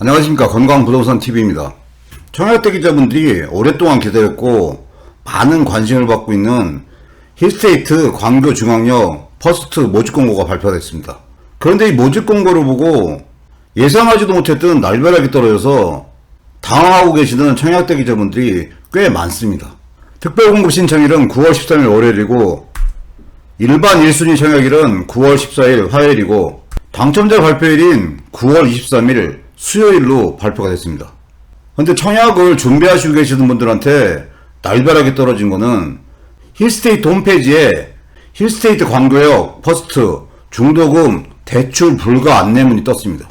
안녕하십니까. 건강부동산TV입니다. 청약대 기자분들이 오랫동안 기다렸고 많은 관심을 받고 있는 힐스테이트 광교중앙역 퍼스트 모집공고가 발표됐습니다. 그런데 이 모집공고를 보고 예상하지도 못했던 날벼락이 떨어져서 당황하고 계시는 청약대 기자분들이 꽤 많습니다. 특별공급 신청일은 9월 13일 월요일이고 일반 1순위 청약일은 9월 14일 화요일이고 당첨자 발표일인 9월 23일 수요일로 발표가 됐습니다. 근데 청약을 준비하시고 계시는 분들한테 날벼락이 떨어진 거는 힐스테이트 홈페이지에 힐스테이트 광교역 퍼스트 중도금 대출 불가 안내문이 떴습니다.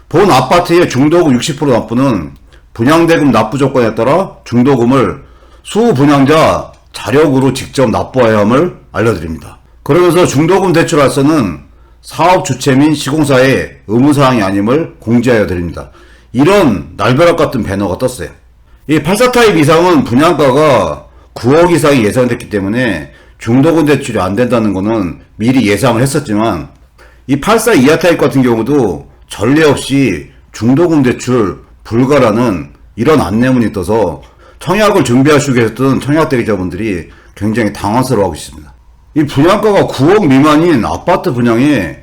본 아파트의 중도금 60% 납부는 분양대금 납부 조건에 따라 중도금을 수분양자 자력으로 직접 납부해야 함을 알려드립니다. 그러면서 중도금 대출 알선은 사업 주체 및 시공사의 의무사항이 아님을 공지하여 드립니다. 이런 날벼락 같은 배너가 떴어요. 이 84타입 이상은 분양가가 9억 이상이 예상됐기 때문에 중도금 대출이 안 된다는 거는 미리 예상을 했었지만 이 84 이하 타입 같은 경우도 전례 없이 중도금 대출 불가라는 이런 안내문이 떠서 청약을 준비하시고 계셨던 청약대 기자분들이 굉장히 당황스러워하고 있습니다. 이 분양가가 9억 미만인 아파트 분양에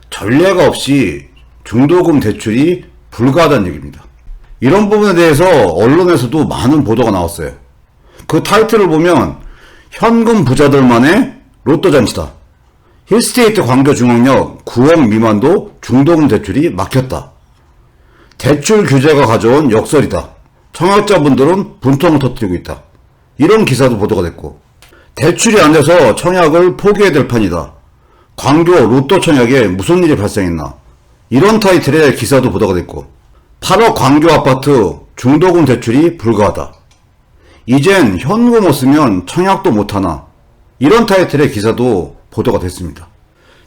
전례가 없이 중도금 대출이 불가하다는 얘기입니다. 이런 부분에 대해서 언론에서도 많은 보도가 나왔어요. 그 타이틀을 보면 현금 부자들만의 로또 잔치다. 힐스테이트 광교중앙역 9억 미만도 중도금 대출이 막혔다. 대출 규제가 가져온 역설이다. 청약자분들은 분통을 터뜨리고 있다. 이런 기사도 보도가 됐고 대출이 안 돼서 청약을 포기해야 될 판이다. 광교 로또 청약에 무슨 일이 발생했나. 이런 타이틀의 기사도 보도가 됐고 8억 광교 아파트 중도금 대출이 불가하다. 이젠 현금 없으면 청약도 못하나. 이런 타이틀의 기사도 보도가 됐습니다.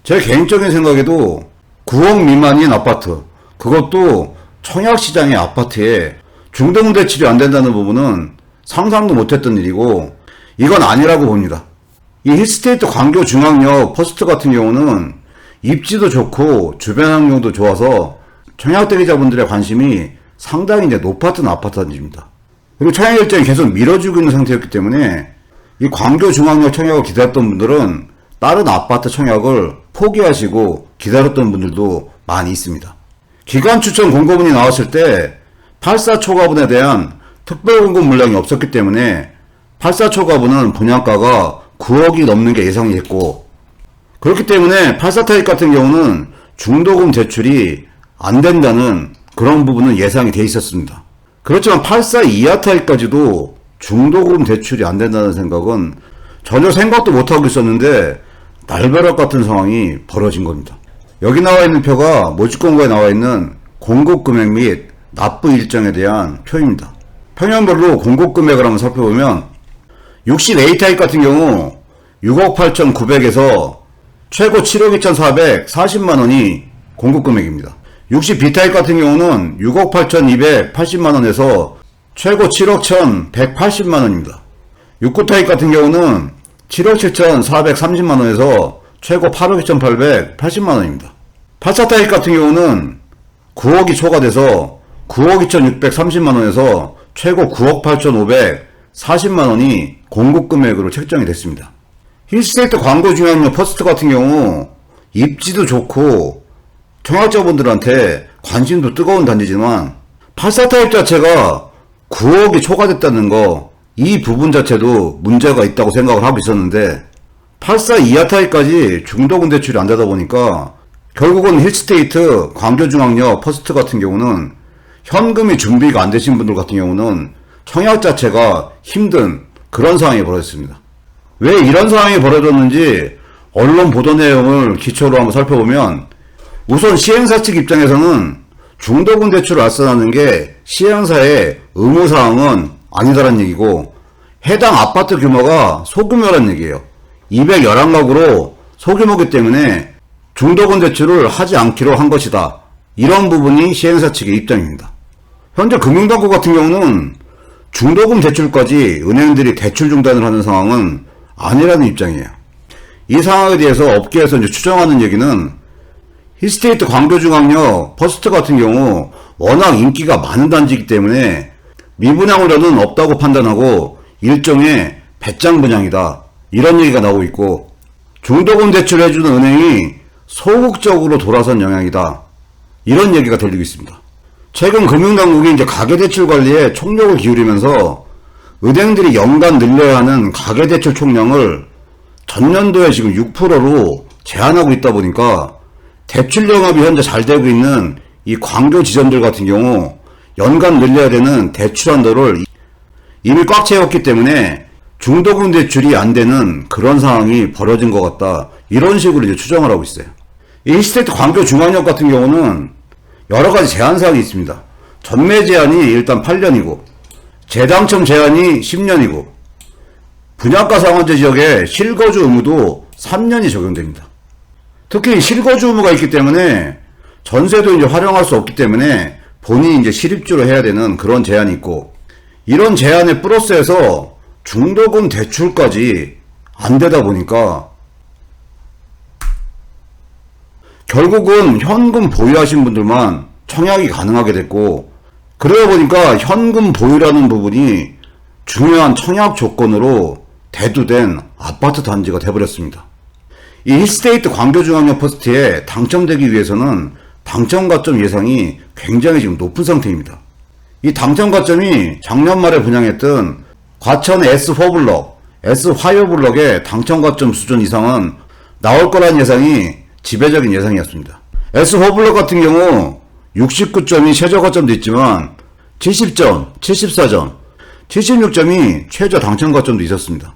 제 개인적인 생각에도 9억 미만인 아파트, 그것도 청약시장의 아파트에 중도금 대출이 안 된다는 부분은 상상도 못했던 일이고 이건 아니라고 봅니다. 이 힐스테이트 광교중앙역 퍼스트 같은 경우는 입지도 좋고 주변 환경도 좋아서 청약대 기자분들의 관심이 상당히 높았던 아파트입니다. 그리고 청약 일정이 계속 미뤄지고 있는 상태였기 때문에 이 광교중앙역 청약을 기다렸던 분들은 다른 아파트 청약을 포기하시고 기다렸던 분들도 많이 있습니다. 기간 추천 공고문이 나왔을 때 84 초과분에 대한 특별공급 물량이 없었기 때문에 84 초과분은 분양가가 9억이 넘는 게 예상이 됐고 그렇기 때문에 84 타입 같은 경우는 중도금 대출이 안 된다는 그런 부분은 예상이 돼 있었습니다. 그렇지만 84 이하 타입까지도 중도금 대출이 안 된다는 생각은 전혀 생각도 못하고 있었는데 날벼락 같은 상황이 벌어진 겁니다. 여기 나와 있는 표가 모집공고에 나와 있는 공급 금액 및 납부 일정에 대한 표입니다. 평형별로 공급 금액을 한번 살펴보면 60A 타입 같은 경우 6억 8,900에서 최고 7억 2,440만원이 공급 금액입니다. 60B 타입 같은 경우는 6억 8,280만원에서 최고 7억 1,180만원입니다. 69 타입 같은 경우는 7억 7,430만원에서 최고 8억 2,880만원입니다. 84 타입 같은 경우는 9억이 초과돼서 9억 2,630만원에서 최고 9억 8,540만원이 공급금액으로 책정이 됐습니다. 힐스테이트 광교중앙역 퍼스트 같은 경우 입지도 좋고 청약자분들한테 관심도 뜨거운 단지지만 84 타입 자체가 9억이 초과됐다는 거, 이 부분 자체도 문제가 있다고 생각을 하고 있었는데 84 이하 타입까지 중도금 대출이 안 되다 보니까 결국은 힐스테이트 광교중앙역 퍼스트 같은 경우는 현금이 준비가 안 되신 분들 같은 경우는 청약 자체가 힘든 그런 상황이 벌어졌습니다. 왜 이런 상황이 벌어졌는지 언론 보도 내용을 기초로 한번 살펴보면 우선 시행사 측 입장에서는 중도금 대출을 알선하는 게 시행사의 의무사항은 아니다라는 얘기고 해당 아파트 규모가 소규모라는 얘기예요. 211가구로 소규모이기 때문에 중도금 대출을 하지 않기로 한 것이다. 이런 부분이 시행사 측의 입장입니다. 현재 금융당국 같은 경우는 중도금 대출까지 은행들이 대출 중단을 하는 상황은 아니라는 입장이에요. 이 상황에 대해서 업계에서 이제 추정하는 얘기는 힐스테이트 광교중앙역 퍼스트 같은 경우 워낙 인기가 많은 단지이기 때문에 미분양 우려는 없다고 판단하고 일종의 배짱 분양이다, 이런 얘기가 나오고 있고, 중도금 대출을 해주는 은행이 소극적으로 돌아선 영향이다, 이런 얘기가 들리고 있습니다. 최근 금융당국이 이제 가계대출 관리에 총력을 기울이면서 은행들이 연간 늘려야 하는 가계대출 총량을 전년도에 지금 6%로 제한하고 있다 보니까 대출 영업이 현재 잘 되고 있는 이 광교 지점들 같은 경우 연간 늘려야 되는 대출 한도를 이미 꽉 채웠기 때문에 중도금 대출이 안 되는 그런 상황이 벌어진 것 같다, 이런 식으로 이제 추정을 하고 있어요. 이 힐스테이트 광교 중앙역 같은 경우는 여러 가지 제한 사항이 있습니다. 전매 제한이 일단 8년이고 재당첨 제한이 10년이고 분양가 상한제 지역에 실거주 의무도 3년이 적용됩니다. 특히 실거주 의무가 있기 때문에 전세도 이제 활용할 수 없기 때문에 본인이 이제 실입주로 해야 되는 그런 제한이 있고, 이런 제한에 플러스해서 중도금 대출까지 안 되다 보니까 결국은 현금 보유하신 분들만 청약이 가능하게 됐고, 그러다 보니까 현금 보유라는 부분이 중요한 청약 조건으로 대두된 아파트 단지가 돼버렸습니다. 이 힐스테이트 광교중앙역 퍼스트에 당첨되기 위해서는 당첨가점 예상이 굉장히 지금 높은 상태입니다. 이 당첨가점이 작년 말에 분양했던 과천 S4블럭, S화요블럭의 당첨가점 수준 이상은 나올 거란 예상이 지배적인 예상이었습니다. S4블럭 같은 경우 69점이 최저가점도 있지만 70점, 74점, 76점이 최저 당첨가점도 있었습니다.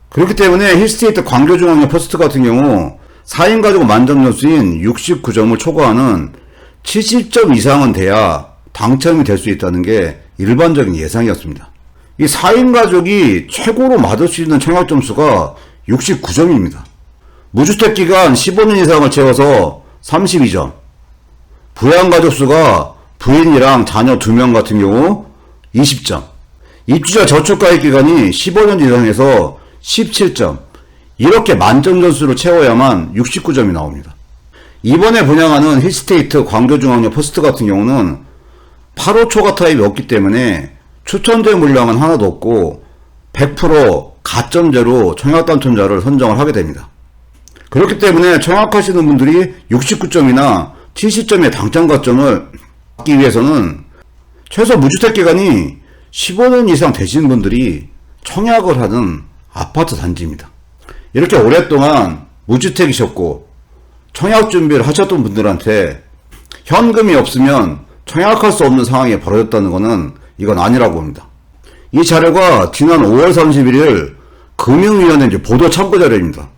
그렇기 때문에 힐스테이트 광교중앙역 퍼스트 같은 경우 4인 가족 만점점수인 69점을 초과하는 70점 이상은 돼야 당첨이 될 수 있다는 게 일반적인 예상이었습니다. 이 4인 가족이 최고로 받을 수 있는 청약점수가 69점입니다. 무주택 기간 15년 이상을 채워서 32점, 부양가족 수가 부인이랑 자녀 2명 같은 경우 20점, 입주자 저축가액 기간이 15년 이상에서 17점, 이렇게 만점 점수를 채워야만 69점이 나옵니다. 이번에 분양하는 힐스테이트 광교중앙역 퍼스트 같은 경우는 8호 초과 타입이 없기 때문에 추천된 물량은 하나도 없고 100% 가점제로 청약 당첨자를 선정을 하게 됩니다. 그렇기 때문에 청약하시는 분들이 69점이나 70점의 당첨 가점을 받기 위해서는 최소 무주택 기간이 15년 이상 되신 분들이 청약을 하는 아파트 단지입니다. 이렇게 오랫동안 무주택이셨고 청약 준비를 하셨던 분들한테 현금이 없으면 청약할 수 없는 상황이 벌어졌다는 것은 이건 아니라고 봅니다. 이 자료가 지난 5월 31일 금융위원회 보도 참고 자료입니다.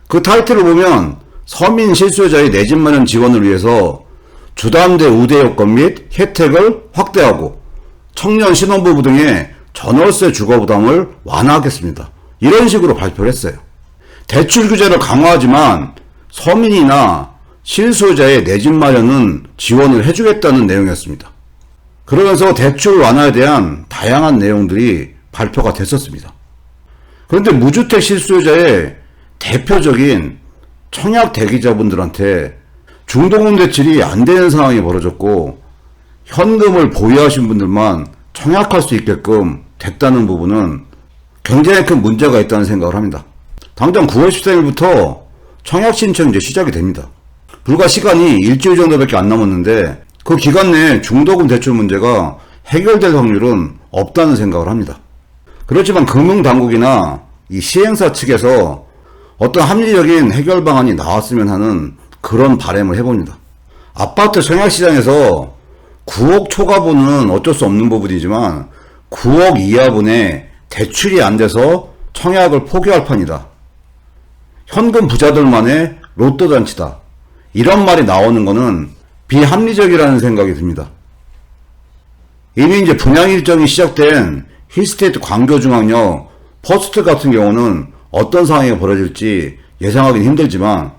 그 타이틀을 보면 서민 실수요자의 내 집 마련 지원을 위해서 주담대 우대 요건 및 혜택을 확대하고 청년 신혼부부 등의 전월세 주거 부담을 완화하겠습니다, 이런 식으로 발표를 했어요. 대출 규제를 강화하지만 서민이나 실수요자의 내 집 마련은 지원을 해주겠다는 내용이었습니다. 그러면서 대출 완화에 대한 다양한 내용들이 발표가 됐었습니다. 그런데 무주택 실수요자의 대표적인 청약 대기자분들한테 중도금 대출이 안 되는 상황이 벌어졌고 현금을 보유하신 분들만 청약할 수 있게끔 됐다는 부분은 굉장히 큰 문제가 있다는 생각을 합니다. 당장 9월 13일부터 청약 신청이 이제 시작이 됩니다. 불과 시간이 일주일 정도밖에 안 남았는데 그 기간 내에 중도금 대출 문제가 해결될 확률은 없다는 생각을 합니다. 그렇지만 금융당국이나 이 시행사 측에서 어떤 합리적인 해결 방안이 나왔으면 하는 그런 바람을 해봅니다. 아파트 청약시장에서 9억 초과분은 어쩔 수 없는 부분이지만 9억 이하분에 대출이 안 돼서 청약을 포기할 판이다, 현금 부자들만의 로또 잔치다, 이런 말이 나오는 거는 비합리적이라는 생각이 듭니다. 이미 이제 분양 일정이 시작된 힐스테이트 광교중앙역 퍼스트 같은 경우는 어떤 상황이 벌어질지 예상하기는 힘들지만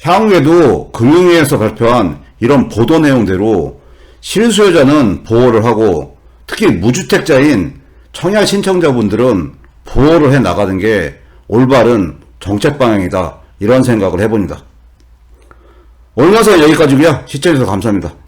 향후에도 금융위에서 발표한 이런 보도 내용대로 실수요자는 보호를 하고 특히 무주택자인 청약 신청자분들은 보호를 해 나가는 게 올바른 정책 방향이다, 이런 생각을 해봅니다. 오늘 영상 여기까지고요. 시청해주셔서 감사합니다.